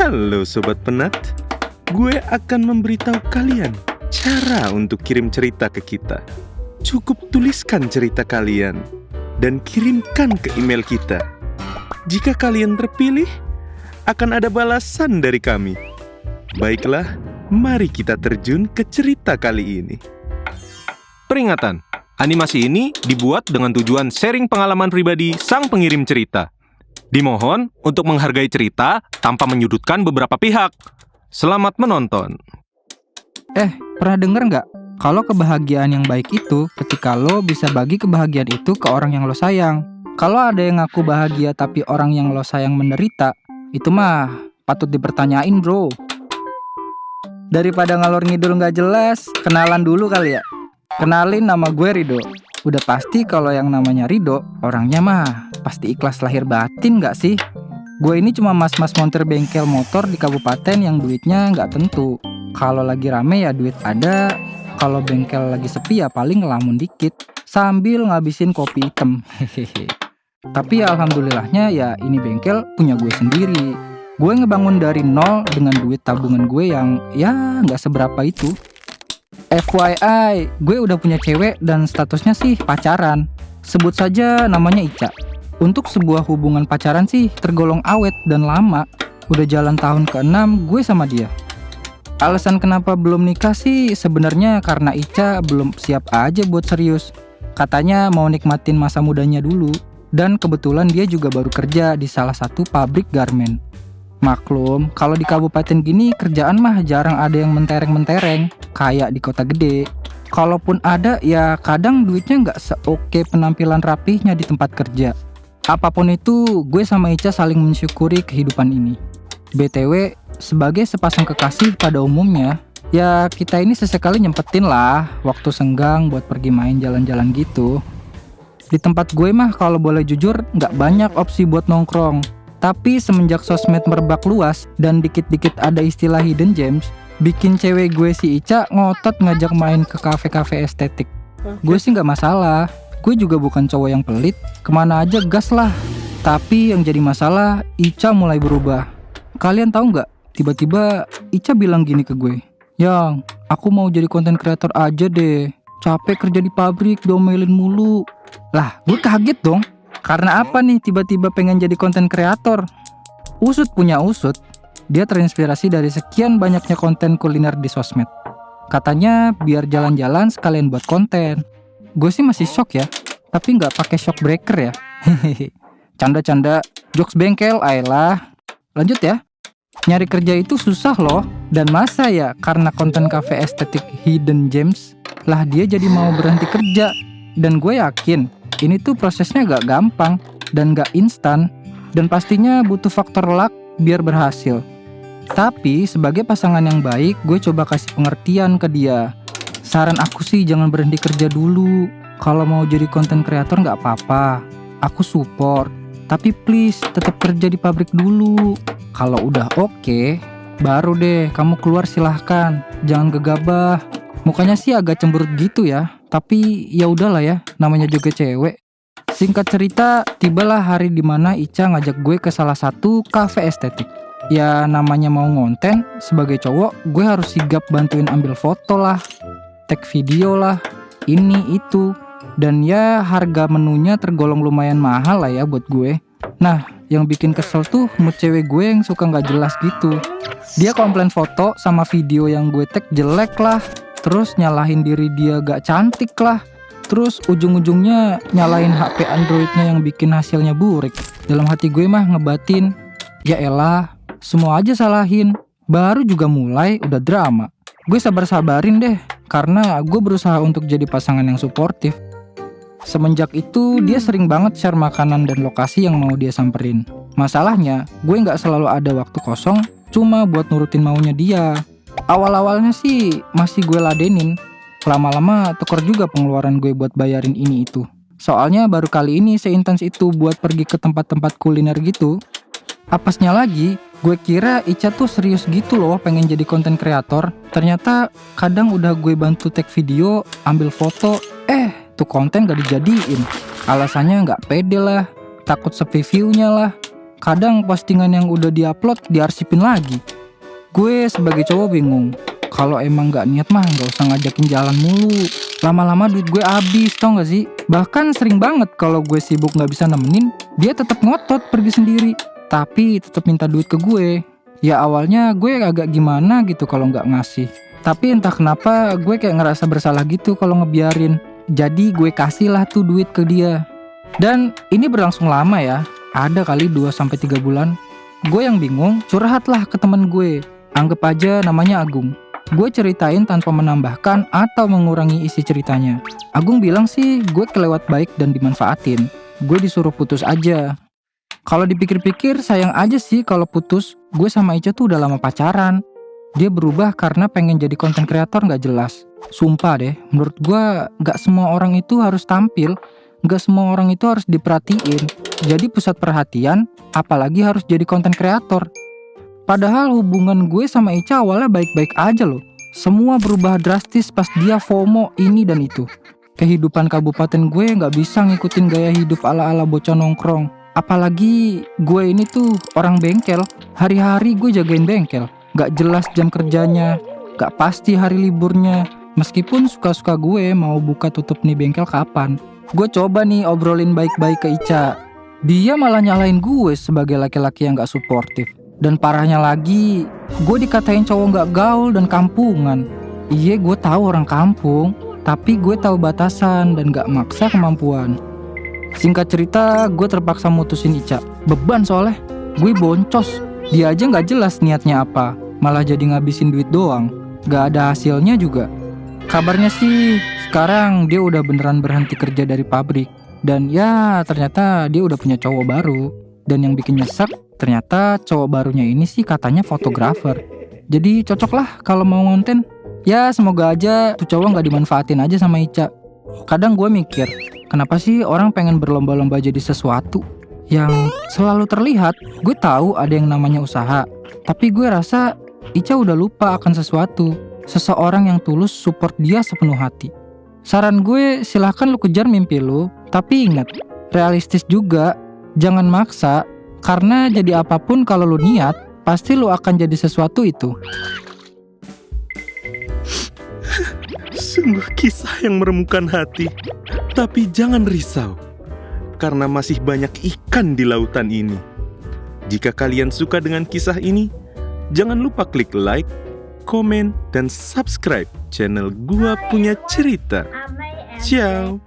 Halo Sobat Penat, gue akan memberitahu kalian cara untuk kirim cerita ke kita. Cukup tuliskan cerita kalian dan kirimkan ke email kita. Jika kalian terpilih, akan ada balasan dari kami. Baiklah, mari kita terjun ke cerita kali ini. Peringatan, animasi ini dibuat dengan tujuan sharing pengalaman pribadi sang pengirim cerita. Dimohon untuk menghargai cerita tanpa menyudutkan beberapa pihak. Selamat menonton. Pernah denger nggak? Kalau kebahagiaan yang baik itu ketika lo bisa bagi kebahagiaan itu ke orang yang lo sayang. Kalau ada yang ngaku bahagia tapi orang yang lo sayang menderita, itu mah patut dipertanyain, bro. Daripada ngalor ngidul nggak jelas, kenalan dulu kali ya. Kenalin, nama gue Rido. Udah pasti kalau yang namanya Rido, orangnya mah pasti ikhlas lahir batin nggak sih? Gue ini cuma mas-mas montir bengkel motor di kabupaten yang duitnya nggak tentu. Kalau lagi rame ya duit ada, kalau bengkel lagi sepi ya paling ngelamun dikit sambil ngabisin kopi hitam. Tapi ya alhamdulillahnya ya ini bengkel punya gue sendiri. Gue ngebangun dari nol dengan duit tabungan gue yang ya nggak seberapa itu. FYI, gue udah punya cewek dan statusnya sih pacaran. Sebut saja namanya Ica. Untuk sebuah hubungan pacaran sih tergolong awet dan lama. Udah jalan tahun ke-6 gue sama dia. Alasan kenapa belum nikah sih sebenarnya karena Ica belum siap aja buat serius. Katanya mau nikmatin masa mudanya dulu. Dan kebetulan dia juga baru kerja di salah satu pabrik garmen. Maklum, kalau di kabupaten gini kerjaan mah jarang ada yang mentereng-mentereng kayak di kota gede. Kalaupun ada ya kadang duitnya nggak seoke penampilan rapihnya di tempat kerja. Apapun itu, gue sama Ica saling mensyukuri kehidupan ini. BTW, sebagai sepasang kekasih pada umumnya, ya kita ini sesekali nyempetin lah waktu senggang buat pergi main jalan-jalan gitu. Di tempat gue mah kalau boleh jujur nggak banyak opsi buat nongkrong. Tapi semenjak sosmed merebak luas dan dikit-dikit ada istilah hidden gems, bikin cewek gue si Ica ngotot ngajak main ke kafe-kafe estetik. Gue sih nggak masalah, gue juga bukan cowok yang pelit, kemana aja gas lah. Tapi yang jadi masalah, Ica mulai berubah. Kalian tahu nggak? Tiba-tiba Ica bilang gini ke gue, "Yang, aku mau jadi konten kreator aja deh. Capek kerja di pabrik, diomelin mulu." Lah, gue kaget dong. Karena apa nih tiba-tiba pengen jadi konten kreator? Usut punya usut, dia terinspirasi dari sekian banyaknya konten kuliner di sosmed. Katanya biar jalan-jalan sekalian buat konten. Gue sih masih shock ya, tapi nggak pakai shock breaker ya. Canda-canda, jokes bengkel, ayolah. Lanjut ya. Nyari kerja itu susah loh. Dan masa ya karena konten cafe estetik hidden gems lah dia jadi mau berhenti kerja. Dan gue yakin ini tuh prosesnya gak gampang dan gak instan. Dan pastinya butuh faktor luck biar berhasil. Tapi sebagai pasangan yang baik, gue coba kasih pengertian ke dia. Saran aku sih jangan berhenti kerja dulu. Kalau mau jadi konten kreator gak apa-apa, aku support. Tapi please tetap kerja di pabrik dulu. Kalau udah oke, baru deh kamu keluar silahkan. Jangan gegabah. Mukanya sih agak cemberut gitu ya. Tapi ya udahlah ya, namanya juga cewek. Singkat cerita, tibalah hari dimana Ica ngajak gue ke salah satu kafe estetik. Ya namanya mau ngonten, sebagai cowok gue harus sigap bantuin ambil foto lah, tag video lah, ini itu. Dan ya harga menunya tergolong lumayan mahal lah ya buat gue. Nah, yang bikin kesel tuh mood cewek gue yang suka gak jelas gitu. Dia komplain foto sama video yang gue tag jelek lah. Terus nyalahin diri dia gak cantik lah. Terus ujung-ujungnya nyalahin HP Androidnya yang bikin hasilnya burik. Dalam hati gue mah ngebatin, ya elah, semua aja salahin. Baru juga mulai udah drama. Gue sabar-sabarin deh, karena gue berusaha untuk jadi pasangan yang suportif. Semenjak itu dia sering banget share makanan dan lokasi yang mau dia samperin. Masalahnya, gue gak selalu ada waktu kosong cuma buat nurutin maunya dia. Awal-awalnya sih masih gue ladenin. Lama-lama tuker juga pengeluaran gue buat bayarin ini itu. Soalnya baru kali ini seintens itu buat pergi ke tempat-tempat kuliner gitu. Apesnya lagi, gue kira Ica tuh serius gitu loh pengen jadi konten kreator. Ternyata kadang udah gue bantu tag video, ambil foto, tuh konten gak dijadiin. Alasannya gak pede lah, takut sepi view-nya lah. Kadang postingan yang udah diupload diarsipin lagi. Gue sebagai cowok bingung. Kalau emang gak niat mah gak usah ngajakin jalan mulu. Lama-lama duit gue habis, tau gak sih? Bahkan sering banget kalau gue sibuk gak bisa nemenin, dia tetap ngotot pergi sendiri. Tapi tetap minta duit ke gue. Ya awalnya gue agak gimana gitu kalau gak ngasih. Tapi entah kenapa gue kayak ngerasa bersalah gitu kalau ngebiarin. Jadi gue kasih lah tuh duit ke dia. Dan ini berlangsung lama ya. Ada kali 2-3 bulan. Gue yang bingung, curhatlah ke temen gue. Anggap aja namanya Agung. Gue ceritain tanpa menambahkan atau mengurangi isi ceritanya. Agung bilang sih gue kelewat baik dan dimanfaatin. Gue disuruh putus aja. Kalau dipikir-pikir sayang aja sih kalau putus. Gue sama Ica tuh udah lama pacaran. Dia berubah karena pengen jadi konten kreator gak jelas. Sumpah deh, menurut gue gak semua orang itu harus tampil. Gak semua orang itu harus diperhatiin. Jadi pusat perhatian, apalagi harus jadi konten kreator. Padahal hubungan gue sama Ica awalnya baik-baik aja loh. Semua berubah drastis pas dia FOMO ini dan itu. Kehidupan kabupaten gue gak bisa ngikutin gaya hidup ala-ala bocah nongkrong. Apalagi gue ini tuh orang bengkel. Hari-hari gue jagain bengkel. Gak jelas jam kerjanya, gak pasti hari liburnya. Meskipun suka-suka gue mau buka tutup nih bengkel kapan. Gue coba nih obrolin baik-baik ke Ica. Dia malah nyalain gue sebagai laki-laki yang gak suportif. Dan parahnya lagi, gue dikatain cowok gak gaul dan kampungan. Iya, gue tahu orang kampung, tapi gue tahu batasan dan gak maksa kemampuan. Singkat cerita, gue terpaksa mutusin Ica. Beban soalnya, gue boncos. Dia aja gak jelas niatnya apa, malah jadi ngabisin duit doang. Gak ada hasilnya juga. Kabarnya sih sekarang dia udah beneran berhenti kerja dari pabrik. Dan ya ternyata dia udah punya cowok baru. Dan yang bikin nyesek, ternyata cowok barunya ini sih katanya fotografer. Jadi cocok lah kalau mau ngonten. Ya semoga aja tuh cowok gak dimanfaatin aja sama Ica. Kadang gue mikir, kenapa sih orang pengen berlomba-lomba jadi sesuatu yang selalu terlihat? Gue tahu ada yang namanya usaha, tapi gue rasa Ica udah lupa akan sesuatu. Seseorang yang tulus support dia sepenuh hati. Saran gue, silahkan lu kejar mimpi lu, tapi ingat, realistis juga, jangan maksa, karena jadi apapun kalau lu niat, pasti lu akan jadi sesuatu itu. Sungguh kisah yang meremukkan hati. Tapi jangan risau, karena masih banyak ikan di lautan ini. Jika kalian suka dengan kisah ini, jangan lupa klik like, komen, dan subscribe channel Gua Punya Cerita. Ciao.